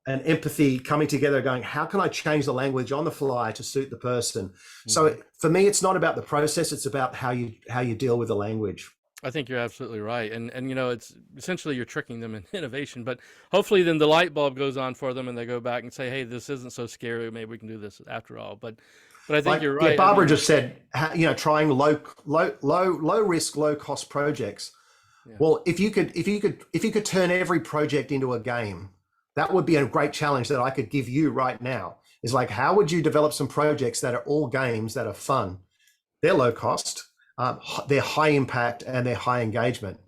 and empathy coming together, going, how can I change the language on the fly to suit the person? Mm-hmm. So for me, it's not about the process, it's about how you deal with the language. I think you're absolutely right. And it's essentially you're tricking them in innovation, but hopefully then the light bulb goes on for them and they go back and say, hey, this isn't so scary. Maybe we can do this after all. But I think you're right. Yeah, Barbara just said, trying low risk, low cost projects. Yeah. Well, if you could turn every project into a game, that would be a great challenge that I could give you right now. Is like, how would you develop some projects that are all games that are fun? They're low cost, they're high impact, and they're high engagement.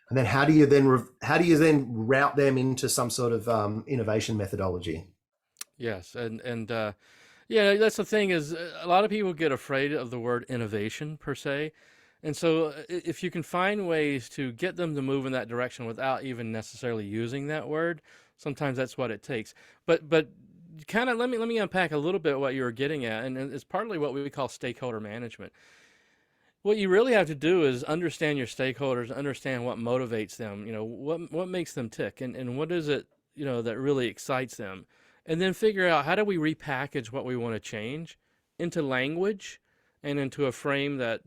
And then how do you then route them into some sort of innovation methodology? Yes, and yeah, that's the thing, is a lot of people get afraid of the word innovation per se. And so if you can find ways to get them to move in that direction without even necessarily using that word, sometimes that's what it takes. But kind of let me unpack a little bit what you were getting at, and it's partly what we call stakeholder management. What you really have to do is understand your stakeholders, understand what motivates them, what makes them tick, and what is it, that really excites them. And then figure out, how do we repackage what we want to change into language and into a frame that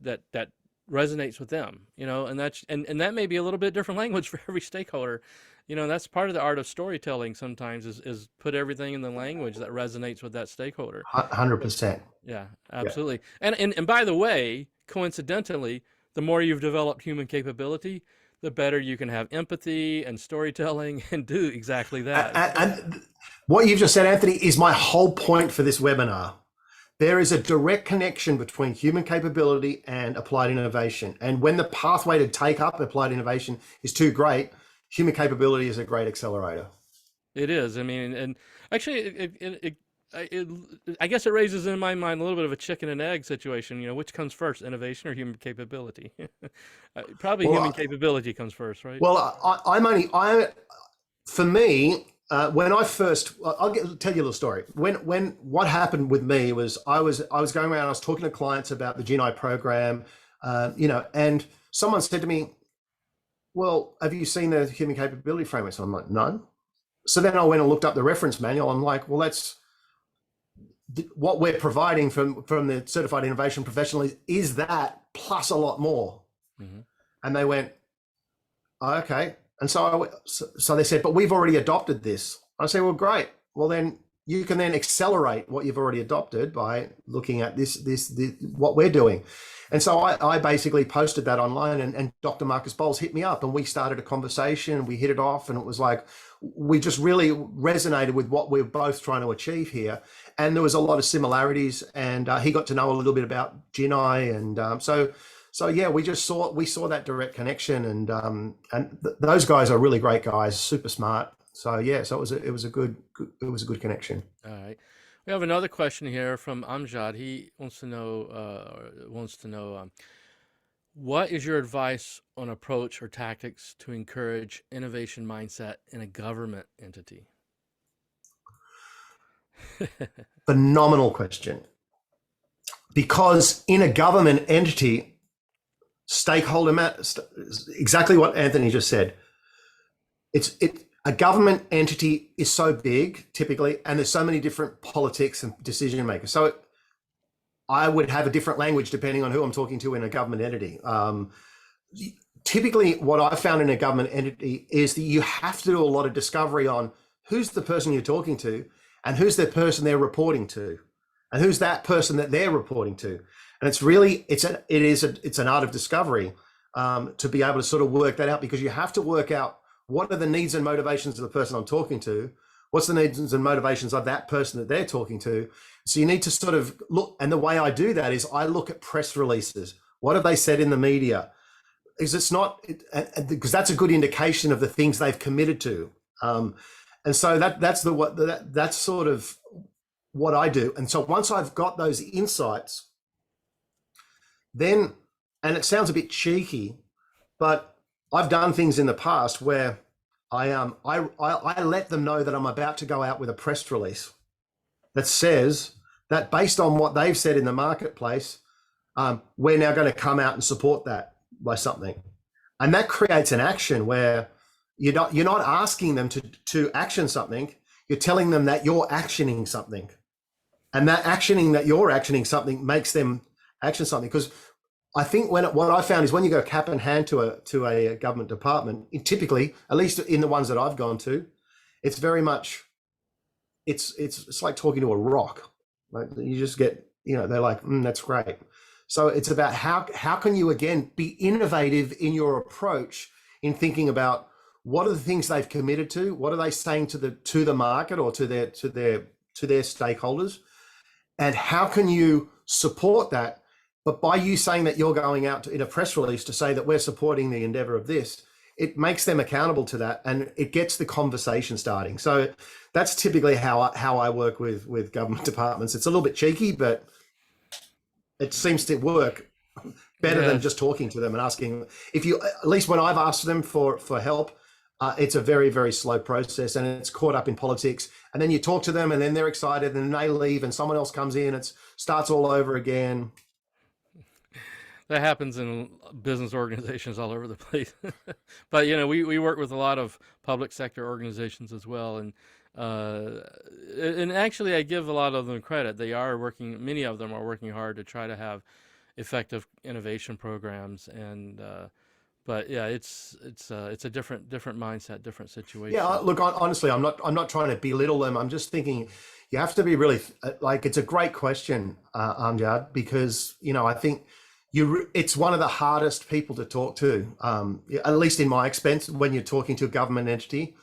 resonates with them, and that may be a little bit different language for every stakeholder. That's part of the art of storytelling sometimes, is put everything in the language that resonates with that stakeholder. 100%. Yeah, absolutely. Yeah. And by the way, coincidentally, the more you've developed human capability, the better you can have empathy and storytelling and do exactly that. And what you've just said, Anthony, is my whole point for this webinar. There is a direct connection between human capability and applied innovation. And when the pathway to take up applied innovation is too great, human capability is a great accelerator. It is. I mean, and actually, I guess it raises in my mind a little bit of a chicken and egg situation. Which comes first, innovation or human capability? Probably human capability comes first, right? Well, for me, when I first, tell you a little story. When what happened with me was I was going around, I was talking to clients about the GNI program, and someone said to me, well, have you seen the human capability framework? So I'm like, no. So then I went and looked up the reference manual. I'm like, well, that's what we're providing from the certified innovation professional is that plus a lot more. Mm-hmm. And they went, oh, okay. And so they said, but we've already adopted this. I say, well, great. Well, then you can then accelerate what you've already adopted by looking at this what we're doing. And so I basically posted that online, and Dr. Marcus Bowles hit me up, and we started a conversation. We hit it off, and it was like, we just really resonated with what we're both trying to achieve here. And there was a lot of similarities, and he got to know a little bit about GNI, and so yeah, we saw that direct connection, and those guys are really great guys, super smart. So yeah, so it was a good connection. All right. We have another question here from Amjad. He wants to know, what is your advice on approach or tactics to encourage innovation mindset in a government entity? Phenomenal question. Because in a government entity, exactly what Anthony just said. a government entity is so big typically, and there's so many different politics and decision makers. So I would have a different language depending on who I'm talking to in a government entity. Typically, what I've found in a government entity is that you have to do a lot of discovery on who's the person you're talking to, and who's the person they're reporting to, and who's that person that they're reporting to. And it's really it's an art of discovery to be able to sort of work that out, because you have to work out what are the needs and motivations of the person I'm talking to, what's the needs and motivations of that person that they're talking to. So you need to sort of look, and the way I do that is I look at press releases. What have they said in the media? Because because that's a good indication of the things they've committed to. And so that's sort of what I do. And so once I've got those insights, then, and it sounds a bit cheeky, but I've done things in the past where I let them know that I'm about to go out with a press release that says that based on what they've said in the marketplace, we're now going to come out and support that by something. And that creates an action where you're not asking them to action something, you're telling them that you're actioning something. And that actioning that you're actioning something makes them action something. Because I think what I found is when you go cap in hand to a government department, typically, at least in the ones that I've gone to, it's very much, it's like talking to a rock. Like you just get, they're like, that's great. So it's about how can you again be innovative in your approach in thinking about what are the things they've committed to, what are they saying to the market or to their stakeholders, and how can you support that. But by you saying that you're going out in a press release to say that we're supporting the endeavor of this, it makes them accountable to that, and it gets the conversation starting. So that's typically how I work with government departments. It's a little bit cheeky, but it seems to work better than just talking to them and asking. At least when I've asked them for help, it's a very, very slow process, and it's caught up in politics. And then you talk to them, and then they're excited, and then they leave, and someone else comes in. It starts all over again. That happens in business organizations all over the place. But we work with a lot of public sector organizations as well, and actually I give a lot of them credit. Many of them are working hard to try to have effective innovation programs, and but yeah, it's a different mindset, different situation. Yeah, look, honestly, I'm not trying to belittle them. I'm just thinking you have to be really it's a great question, Amjad, because I think it's one of the hardest people to talk to, at least in my experience, when you're talking to a government entity,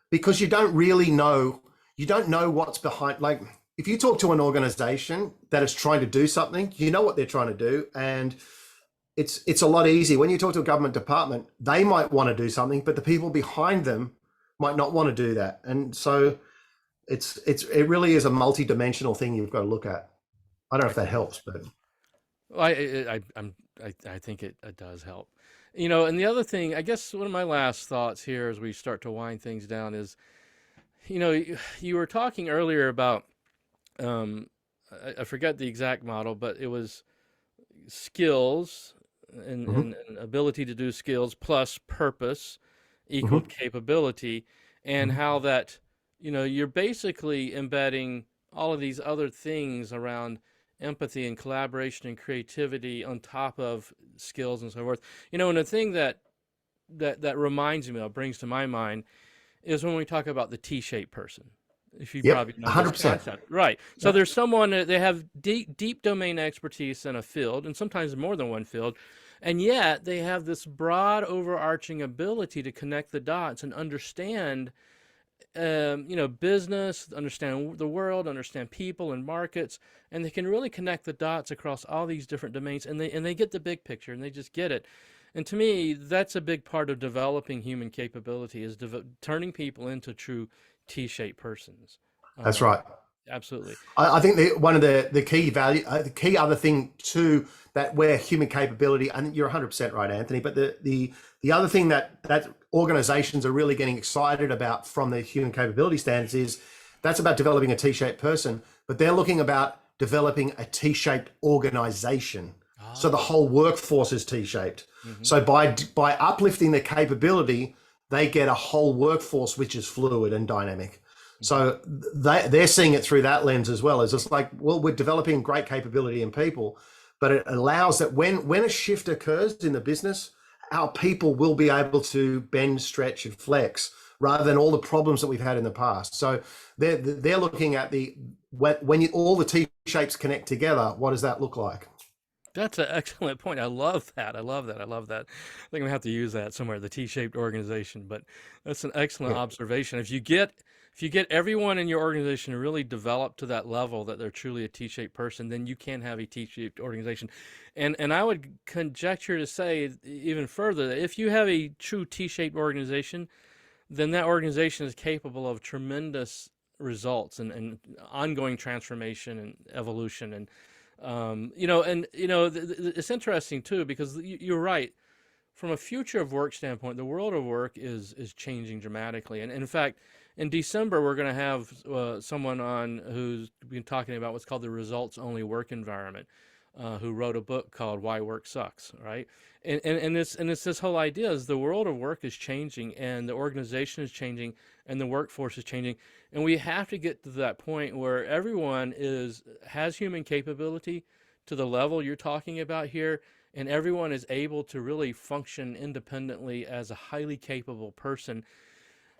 because you don't really know, what's behind. Like if you talk to an organization that is trying to do something, you know what they're trying to do, and it's a lot easier. When you talk to a government department, they might want to do something, but the people behind them might not want to do that, and so it really is a multi-dimensional thing you've got to look at. I don't know if that helps, but. Well, I think it does help. And the other thing, I guess one of my last thoughts here as we start to wind things down is, you were talking earlier about, I forget the exact model, but it was skills and ability to do skills plus purpose equaled capability, and how that, you're basically embedding all of these other things around empathy and collaboration and creativity on top of skills and so forth. And the thing that reminds me of, brings to my mind, is when we talk about the T-shaped person. If you probably know 100%. Right. So there's someone that they have deep domain expertise in a field, and sometimes more than one field, and yet they have this broad overarching ability to connect the dots and understand business, understand the world, understand people and markets, and they can really connect the dots across all these different domains, and they get the big picture, and they just get it. And to me, that's a big part of developing human capability, is turning people into true T-shaped persons. That's right. Absolutely. I think one of the key value, the key other thing too, that where human capability, and you're 100% right, Anthony, but the other thing that organizations are really getting excited about from the human capability standards is that's about developing a T-shaped person, but they're looking about developing a T-shaped organization. So the whole workforce is T-shaped. So by uplifting their capability, they get a whole workforce which is fluid and dynamic. Mhm. So they're seeing it through that lens as well. It's just like, well, we're developing great capability in people, but it allows that when a shift occurs in the business, our people will be able to bend, stretch, and flex rather than all the problems that we've had in the past. So they're looking at all the T shapes connect together. What does that look like? That's an excellent point. I love that. I love that. I love that. I think I'm gonna have to use that somewhere, the T-shaped organization. But that's an excellent Yeah, observation. If you get everyone in your organization to really develop to that level that they're truly a T-shaped person, then you can have a T-shaped organization. And I would conjecture to say even further that if you have a true T-shaped organization, then that organization is capable of tremendous results and ongoing transformation and evolution. And it's interesting too because you're right. From a future of work standpoint, the world of work is changing dramatically. And in fact, in December we're going to have someone on who's been talking about what's called the results only work environment, who wrote a book called Why Work Sucks, right? And it's this whole idea is the world of work is changing and the organization is changing and the workforce is changing, and we have to get to that point where everyone is has human capability to the level you're talking about here, and everyone is able to really function independently as a highly capable person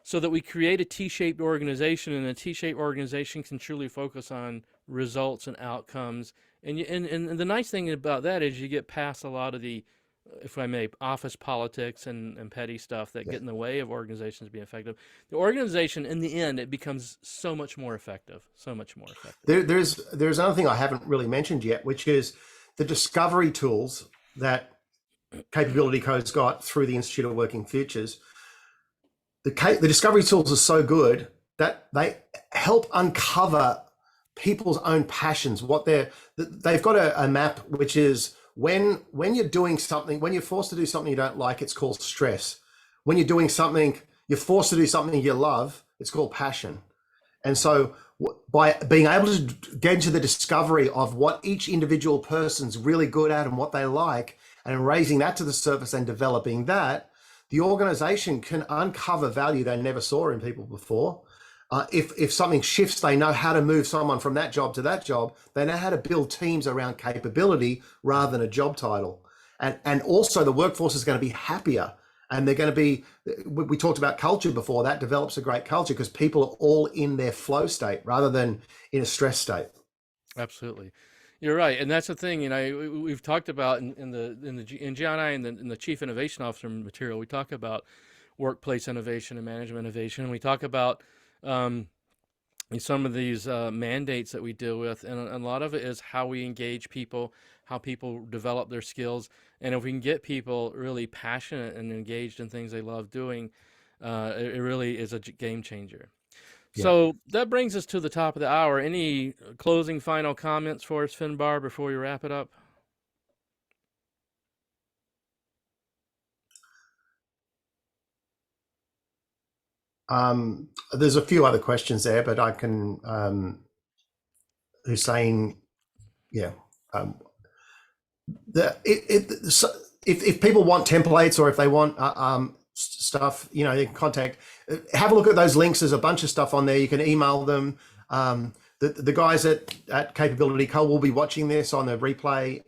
so that we create a T-shaped organization, and a T-shaped organization can truly focus on results and outcomes. And the nice thing about that is you get past a lot of the, if I may, office politics and petty stuff that yeah. get in the way of organizations being effective. The organization, in the end, it becomes so much more effective, so much more effective. There's another thing I haven't really mentioned yet, which is the discovery tools that Capability Code's got through the Institute of Working Futures. The discovery tools are so good that they help uncover people's own passions. They've got a map which is when you're doing something, when you're forced to do something you don't like, it's called stress. When you're doing something, you're forced to do something you love, it's called passion. And so by being able to get into the discovery of what each individual person's really good at and what they like, and raising that to the surface and developing that, the organization can uncover value they never saw in people before. If something shifts, they know how to move someone from that job to that job. They know how to build teams around capability rather than a job title. And also the workforce is going to be happier, and they're going to be, we talked about culture before, that develops a great culture because people are all in their flow state rather than in a stress state. Absolutely, you're right, and that's the thing. We've talked about in GNI and in the Chief Innovation Officer material. We talk about workplace innovation and management innovation, and we talk about um, some of these mandates that we deal with, and a lot of it is how we engage people, how people develop their skills, and if we can get people really passionate and engaged in things they love doing, it really is a game changer. Yeah. So that brings us to the top of the hour. Any closing final comments for us, Finbar, before we wrap it up? There's a few other questions there, but I can, Hussein, yeah. Um, so if people want templates or if they want stuff, they can contact. Have a look at those links. There's a bunch of stuff on there. You can email them. The guys at Capability Co will be watching this on the replay.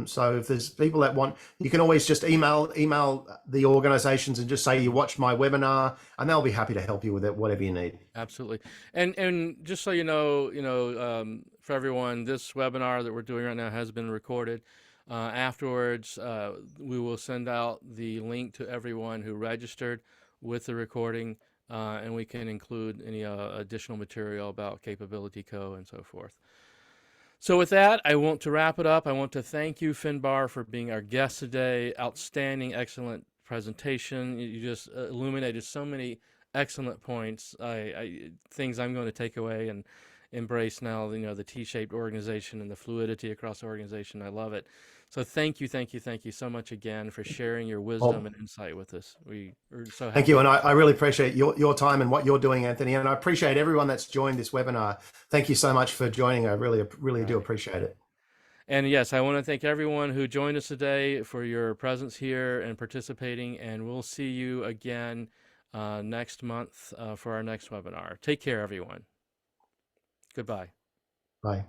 So if there's people that want, you can always just email the organizations and just say you watched my webinar, and they'll be happy to help you with it, whatever you need. Absolutely. And just so for everyone, this webinar that we're doing right now has been recorded. Afterwards, we will send out the link to everyone who registered with the recording, and we can include any additional material about Capability Co. and so forth. So with that, I want to wrap it up. I want to thank you, Finbar, for being our guest today. Outstanding, excellent presentation. You just illuminated so many excellent points. Things I'm going to take away and embrace now. The T-shaped organization and the fluidity across the organization. I love it. So thank you, thank you, thank you so much again for sharing your wisdom Well, and insight with us. We are so thank happy. you. And I really appreciate your time and what you're doing, Anthony. And I appreciate everyone that's joined this webinar. Thank you so much for joining. I really do Right. appreciate it. And yes, I want to thank everyone who joined us today for your presence here and participating. And we'll see you again next month for our next webinar. Take care, everyone. Goodbye. Bye.